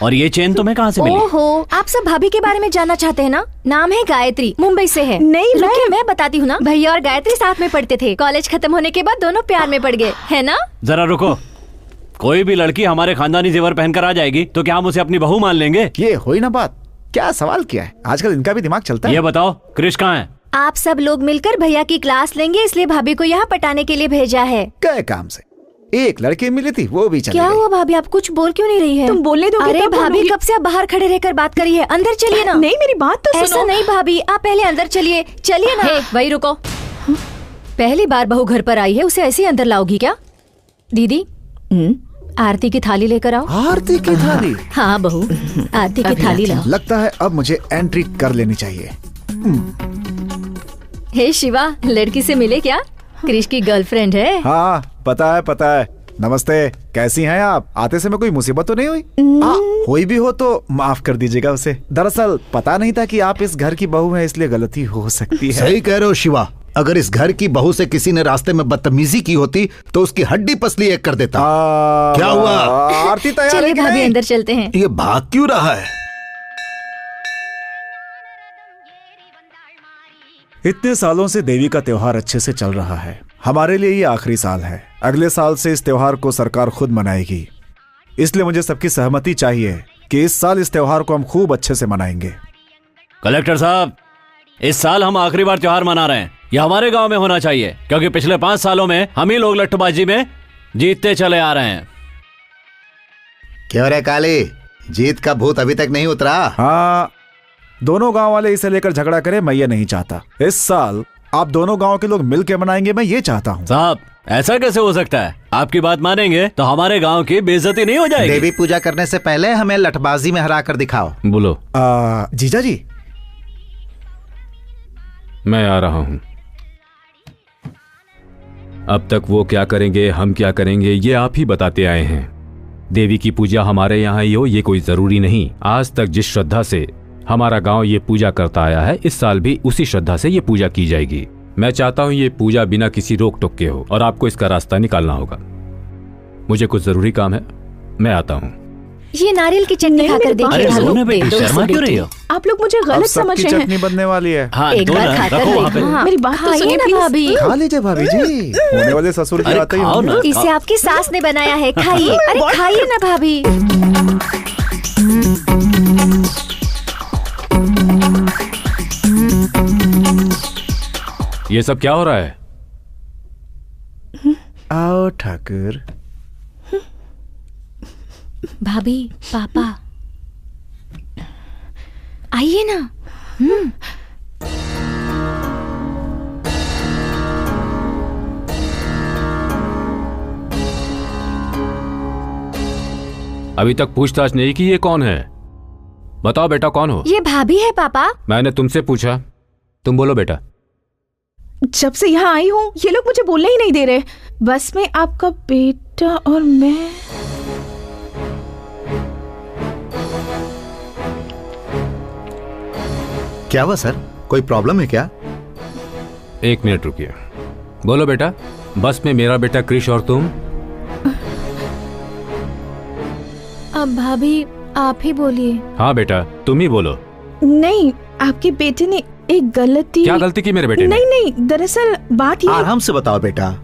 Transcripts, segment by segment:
और ये चेन तुम्हें कहाँ से मिली? ओहो, आप सब भाभी के बारे में जानना चाहते हैं ना? नाम है गायत्री, मुंबई से है। नहीं, रुकिए मैं बताती हूँ ना। भैया और गायत्री साथ में पढ़ते थे, कॉलेज खत्म होने के बाद दोनों प्यार में पड़ गए, है ना? जरा रुको, कोई भी लड़की हमारे खानदानी जेवर पहनकर आ जाएगी तो क्या हम उसे अपनी बहू मान लेंगे? ये हुई ना बात, क्या सवाल किया है? आजकल इनका भी दिमाग चलता है। ये बताओ क्रिश कहाँ है? आप सब लोग मिलकर भैया की क्लास लेंगे, इसलिए भाभी को यहाँ पटाने के लिए भेजा है। क्या काम से? एक लड़की मिली थी, वो भी चली क्या गई। हुआ भाभी, आप कुछ बोल क्यों नहीं रही है? तुम बोलने दोगे? अरे तब भाभी बोलूंगी। कब से आप बाहर खड़े रहकर बात करी है? अंदर चलिए ना। नहीं, मेरी बात तो ऐसा सुनो। नहीं भाभी, आप पहले अंदर चलिए। चलिए ना। वही रुको। पहली बार बहू घर पर आई है, उसे ऐसे ही अंदर लाओगी क्या? दीदी आरती की थाली लेकर आओ। आरती की थाली? हाँ बहू, आरती की थाली लाओ। लगता है अब मुझे एंट्री कर लेनी चाहिए। हे शिवा, लड़की से मिले क्या? क्रिश की गर्लफ्रेंड है। हाँ पता है। नमस्ते, कैसी हैं आप? आते समय कोई मुसीबत तो नहीं हुई? हुई भी हो तो माफ कर दीजिएगा उसे। दरअसल पता नहीं था कि आप इस घर की बहू हैं, इसलिए गलती हो सकती है। सही कह रहे हो शिवा, अगर इस घर की बहू से किसी ने रास्ते में बदतमीजी की होती तो उसकी हड्डी पसली एक कर देता। क्या हुआ? आरती तैयार चलिए है कि भाभी नहीं? अंदर चलते हैं। ये भाग क्यों रहा है? इतने सालों से देवी का त्योहार अच्छे से चल रहा है। हमारे लिए ये आखिरी साल है। अगले साल से इस त्योहार को सरकार खुद मनाएगी, इसलिए मुझे सबकी सहमति चाहिए कि इस साल इस त्योहार को हम खूब अच्छे से मनाएंगे। कलेक्टर साहब, इस साल हम आखिरी बार त्योहार मना रहे हैं। यह हमारे गांव में होना चाहिए, क्योंकि पिछले 5 सालों में हम ही लोग लट्ठूबाजी में जीतते चले आ रहे हैं। क्यों रे काली, जीत का भूत अभी तक नहीं उतरा? हाँ, दोनों गांव वाले इसे लेकर झगड़ा करें, मैं ये नहीं चाहता। इस साल आप दोनों गांव के लोग मिलकर मनाएंगे, मैं ये चाहता हूँ। साहब, ऐसा कैसे हो सकता है? आपकी बात मानेंगे तो हमारे गांव की बेइज्जती नहीं हो जाएगी। देवी पूजा करने से पहले हमें लठबाजी में हरा कर दिखाओ। बोलो। जीजा जी, मैं आ रहा हूं। अब तक वो क्या करेंगे, हम क्या करेंगे, ये आप ही बताते आए हैं। देवी की पूजा हमारे यहाँ ही हो ये कोई जरूरी नहीं। आज तक जिस श्रद्धा से हमारा गांव ये पूजा करता आया है, इस साल भी उसी श्रद्धा से ये पूजा की जाएगी। मैं चाहता हूँ ये पूजा बिना किसी रोक टोक के हो और आपको इसका रास्ता निकालना होगा। मुझे कुछ जरूरी काम है, मैं आता हूँ। ये नारियल की चटनी खाकर देखिए। शर्मा क्यों रही हो? आप लोग मुझे अब गलत समझ सबकी रहे हैं। चटनी बनने वाली है। हाँ, एक दो बार ना, खाकर रखो वहाँ पे। देखो। हाँ, मेरी बात तो खाइए सुनिए ना प्लीज। भाभी। खा लीजिए भाभी जी, होने वाले ससुर की अरे आते ही खाओ होंगी। ना। इसे आपकी सास ने बनाया है, खाइए। अरे खाइए ना भाभी। ये सब क्या हो रहा है? आओ ठाकुर। भाभी, पापा आइए ना। अभी तक पूछताछ नहीं की ये कौन है? बताओ बेटा, कौन हो? ये भाभी है पापा। मैंने तुमसे पूछा, तुम बोलो बेटा। जब से यहाँ आई हूँ ये लोग मुझे बोलने ही नहीं दे रहे। बस में आपका बेटा और मैं। क्या हुआ सर, कोई प्रॉब्लम है क्या? 1 मिनट रुकिए। बोलो बेटा, बस में मेरा बेटा क्रिश और तुम। अब भाभी आप ही बोलिए। हाँ बेटा, तुम ही बोलो। नहीं, आपके बेटे ने एक गलती। क्या गलती की मेरे बेटे ने? नहीं, दरअसल बात ये। आराम से बताओ बेटा,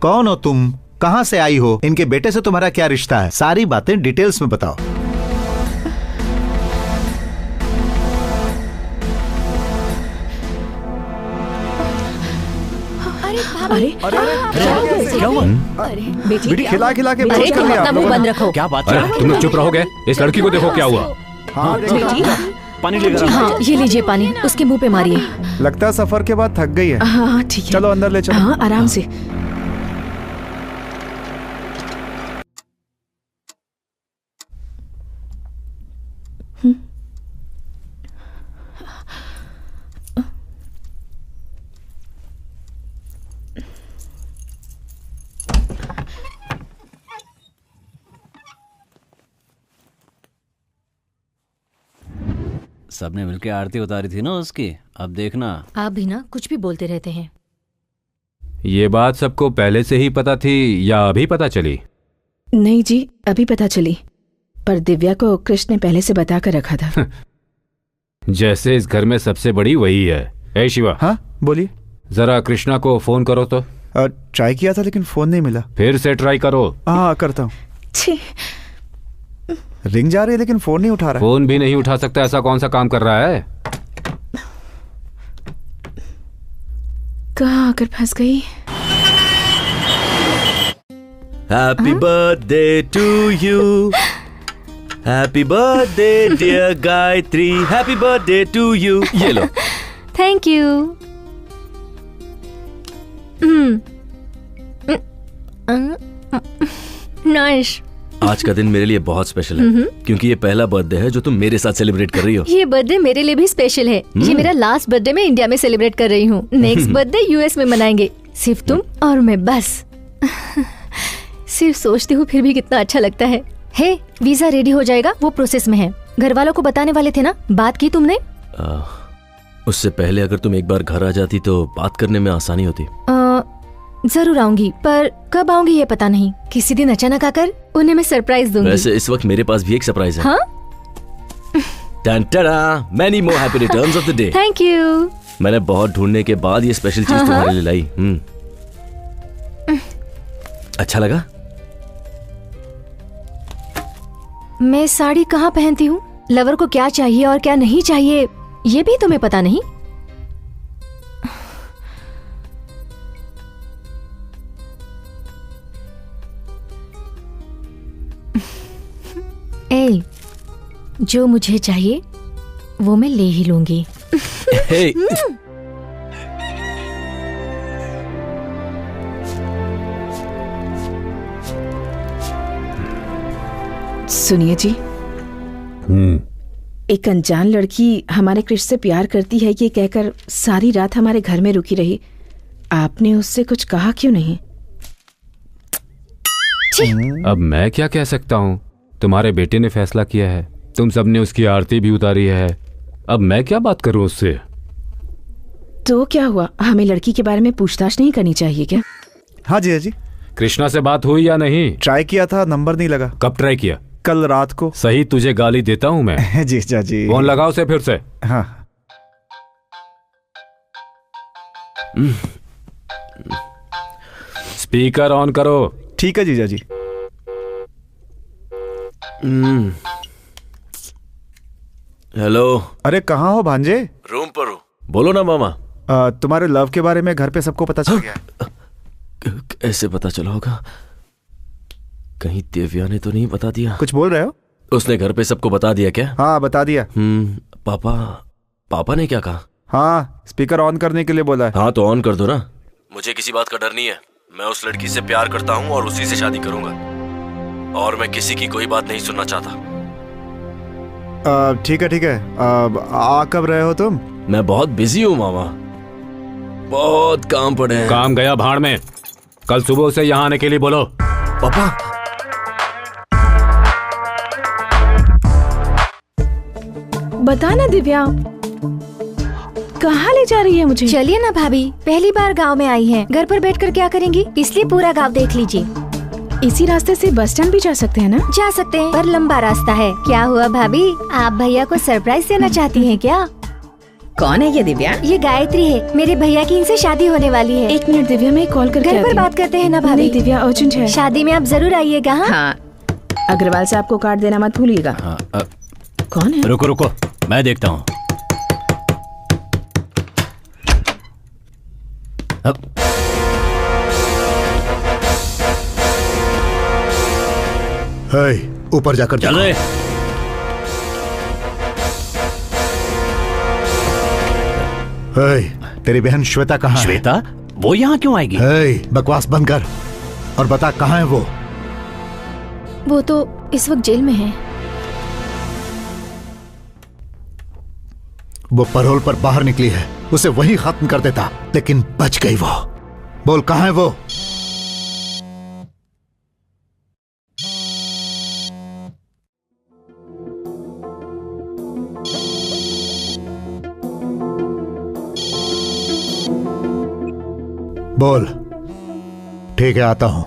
कौन हो तुम, कहाँ से आई हो, इनके बेटे से तुम्हारा क्या रिश्ता है, सारी बातें डिटेल्स में बताओ। अरे क्या हुआ? बेटी खिला खिला के अरे बेहोश कर तुम दिया अपना आप मुंह लोगों बंद ने। रखो। क्या बात अरे है? तुम लोग चुप रहोगे? इस लड़की को देखो क्या हुआ। हाँ, पानी लेकर आओ। हाँ, ये लीजिए पानी, उसके मुंह पे मारिए। लगता है सफर के बाद थक गई है। हाँ ठीक है। चलो अंदर ले चलो। हाँ आराम से। सबने मिलके आरती उतारी थी ना उसकी, अब देखना। आप भी ना कुछ भी बोलते रहते हैं। ये बात सबको पहले से ही पता थी या अभी पता चली? नहीं जी, अभी पता चली। पर दिव्या को कृष्ण ने पहले से बता कर रखा था। जैसे इस घर में सबसे बड़ी वही है। ए शिवा, हाँ बोलिए। जरा कृष्णा को फोन करो तो। ट्राई किया था लेकिन फोन नहीं मिला। फिर से ट्राई करो। हाँ करता हूँ। छी, रिंग जा रही है लेकिन फोन नहीं उठा रहा। फोन भी नहीं उठा सकता, ऐसा कौन सा काम कर रहा है? कहाँ आकर फंस गई। Happy birthday to you, happy birthday dear Gayatri, happy birthday to you. ये लो। Thank you. नाइस। आज का दिन मेरे लिए बहुत स्पेशल है क्योंकि ये पहला बर्थडे है जो तुम मेरे साथ सेलिब्रेट कर रही हो। ये बर्थडे मेरे लिए भी स्पेशल है। ये मेरा लास्ट बर्थडे मैं इंडिया में सेलिब्रेट कर रही हूँ। नेक्स्ट बर्थडे यूएस में मनाएंगे, सिर्फ तुम और मैं बस। सिर्फ सोचती हूँ फिर भी कितना अच्छा लगता है। हे, वीजा रेडी हो जाएगा, वो प्रोसेस में है। घर वालों को बताने वाले थे ना, बात की तुमने? उससे पहले अगर तुम एक बार घर आ जाती तो बात करने में आसानी होती। जरूर आऊंगी, पर कब आऊंगी ये पता नहीं। किसी दिन अचानक आकर उन्हें मैं सरप्राइज दूंगी। वैसे इस वक्त मेरे पास भी एक सरप्राइज है। हाँ? Many more happy returns of the day. Thank you. मैंने बहुत ढूंढने के बाद ये स्पेशल चीज तुम्हारे लिए लाई। अच्छा लगा? मैं साड़ी कहाँ पहनती हूँ, लवर को क्या चाहिए और क्या नहीं चाहिए, ये भी तुम्हें पता नहीं? ए, जो मुझे चाहिए वो मैं ले ही लूंगी। Hey. सुनिए जी, एक अनजान लड़की हमारे कृष्ण से प्यार करती है ये कहकर सारी रात हमारे घर में रुकी रही। आपने उससे कुछ कहा क्यों नहीं? अब मैं क्या कह सकता हूँ? तुम्हारे बेटे ने फैसला किया है, तुम सबने उसकी आरती भी उतारी है। अब मैं क्या बात करूँ उससे? तो क्या हुआ, हमें लड़की के बारे में पूछताछ नहीं करनी चाहिए क्या? हाँ जी, हाँ जी। कृष्णा से बात हुई या नहीं? ट्राई किया था, नंबर नहीं लगा। कब ट्राई किया? कल रात को। सही, तुझे गाली देता हूँ मैं। जी जी। फोन लगाओ उसे फिर से। हाँ। स्पीकर ऑन करो। ठीक है जीजा जी। हेलो। अरे कहाँ हो भांजे? रूम पर हो। बोलो ना मामा। तुम्हारे लव के बारे में घर पे सबको पता चल गया? कैसे पता चला होगा? कहीं दिव्या ने तो नहीं बता दिया? कुछ बोल रहे हो? उसने घर पे सबको बता दिया क्या? हाँ बता दिया। पापा ने क्या कहा? हाँ, स्पीकर ऑन करने के लिए बोला है। हाँ तो ऑन कर दो ना। मुझे किसी बात का डर नहीं है। मैं उस लड़की से प्यार करता हूँ और उसी से शादी करूंगा और मैं किसी की कोई बात नहीं सुनना चाहता। ठीक है ठीक है। आ कब रहे हो तुम? मैं बहुत बिजी हूँ मामा, बहुत काम पड़े हैं। काम गया भाड़ में। कल सुबह उसे यहाँ आने के लिए बोलो। पापा बता ना दिव्या, कहाँ ले जा रही है मुझे? चलिए ना भाभी, पहली बार गांव में आई हैं, घर पर बैठकर क्या करेंगी, इसलिए पूरा गांव देख लीजिए। इसी रास्ते से बस स्टैंड भी जा सकते हैं ना? जा सकते हैं, पर लंबा रास्ता है। क्या हुआ भाभी, आप भैया को सरप्राइज देना चाहती हैं क्या? कौन है ये दिव्या? ये गायत्री है, मेरे भैया की इनसे शादी होने वाली है। एक मिनट दिव्या, मैं कॉल करके घर पर आती हूँ। बात करते हैं ना भाभी। नहीं दिव्या, अर्जेंट है। शादी में आप जरूर आइएगा। हाँ, अग्रवाल साहब को कार्ड देना मत भूलिएगा। कौन है? रुको रुको, मैं देखता हूँ। ऊपर जाकर चल रहे। तेरी बहन श्वेता कहाँ है? श्वेता? वो यहाँ क्यों आएगी? बकवास बंद कर और बता कहाँ है वो? वो तो इस वक्त जेल में है। वो पैरोल पर बाहर निकली है, उसे वहीं खत्म कर देता, लेकिन बच गई वो। बोल कहाँ है वो? बोल। ठीक है, आता हूं।